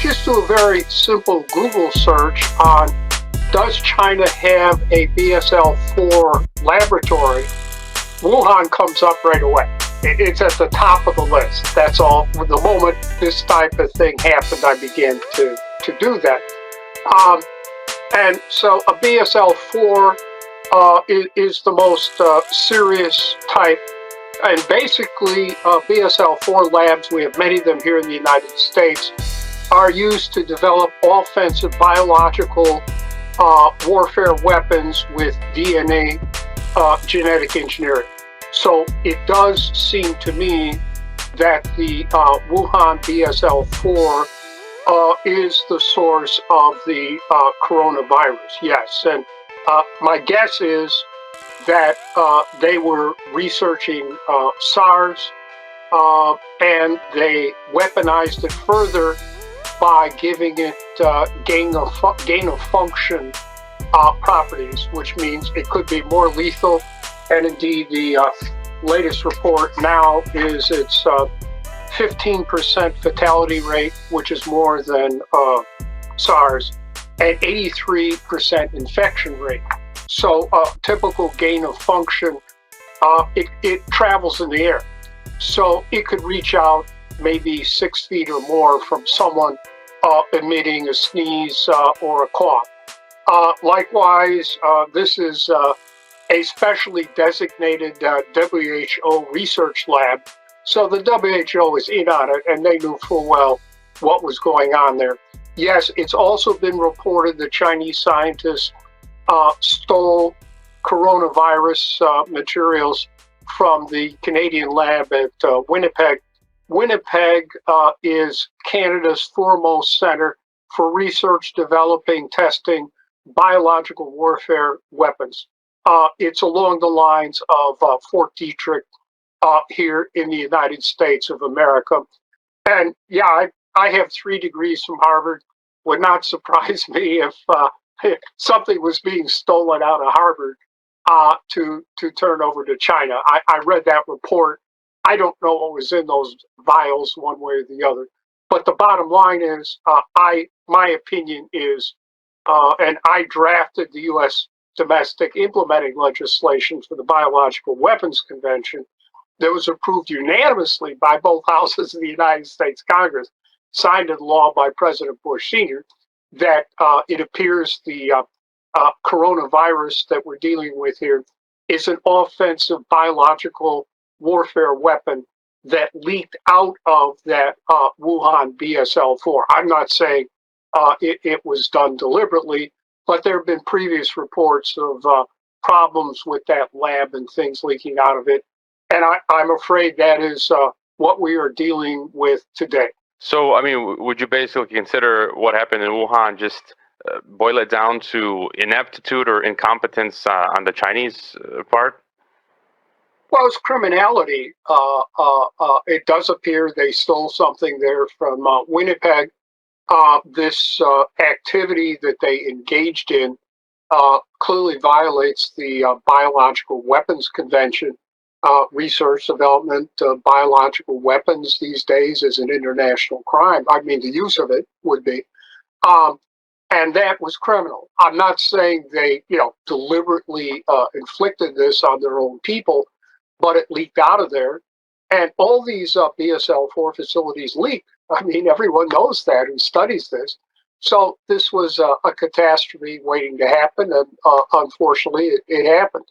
just do a very simple Google search on does China have a BSL-4 laboratory, Wuhan comes up right away. It's at the top of the list. That's all. The moment this type of thing happened, I began to do that. And so a BSL-4 is the most serious type. And basically, BSL-4 labs, we have many of them here in the United States, are used to develop offensive biological warfare weapons with DNA genetic engineering. So it does seem to me that the Wuhan BSL-4 is the source of the coronavirus, yes. And my guess is that they were researching SARS and they weaponized it further by giving it gain of function properties, which means it could be more lethal. And indeed, the latest report now is its 15% fatality rate, which is more than SARS, and 83% infection rate. So typical gain of function, it travels in the air. So it could reach out maybe 6 feet or more from someone emitting a sneeze or a cough. Likewise, this is a specially designated WHO research lab. So the WHO is in on it, and they knew full well what was going on there. Yes, it's also been reported that Chinese scientists stole coronavirus materials from the Canadian lab at Winnipeg. Winnipeg is Canada's foremost center for research, developing, testing biological warfare weapons. It's along the lines of Fort Detrick here in the United States of America. And yeah, I have 3 degrees from Harvard. Would not surprise me if something was being stolen out of Harvard to turn over to China. I read that report. I don't know what was in those vials one way or the other. But the bottom line is, my opinion is, and I drafted the U.S. domestic implementing legislation for the Biological Weapons Convention that was approved unanimously by both houses of the United States Congress, signed into law by President Bush Sr., that it appears the coronavirus that we're dealing with here is an offensive biological warfare weapon that leaked out of that Wuhan BSL-4. I'm not saying it was done deliberately, but there have been previous reports of problems with that lab and things leaking out of it. And I'm afraid that is what we are dealing with today. So, I mean, would you basically consider what happened in Wuhan just boil it down to ineptitude or incompetence on the Chinese part? Well, it's criminality. It does appear they stole something there from Winnipeg. This activity that they engaged in clearly violates the Biological Weapons Convention. Research, development of biological weapons these days is an international crime. I mean, the use of it would be. And that was criminal. I'm not saying they, deliberately inflicted this on their own people, but it leaked out of there. And all these BSL-4 facilities leak. I mean, everyone knows that and studies this. So this was a catastrophe waiting to happen, and unfortunately, it happened.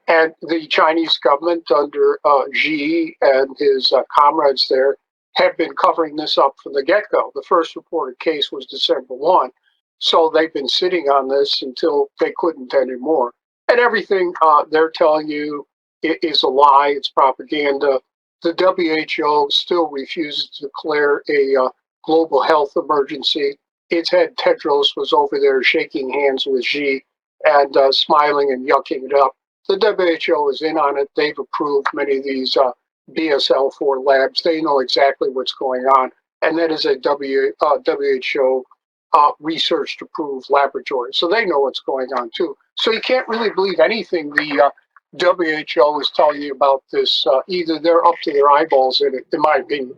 And the Chinese government under Xi and his comrades there have been covering this up from the get-go. The first reported case was December 1. So they've been sitting on this until they couldn't anymore. And everything they're telling you is a lie. It's propaganda. The WHO still refuses to declare a global health emergency. Its head Tedros was over there shaking hands with Xi and smiling and yucking it up. The WHO is in on it. They've approved many of these BSL-4 labs. They know exactly what's going on. And that is a WHO research-approved laboratory. So they know what's going on, too. So you can't really believe anything the WHO is telling you about this. Either they're up to their eyeballs in it, in my opinion.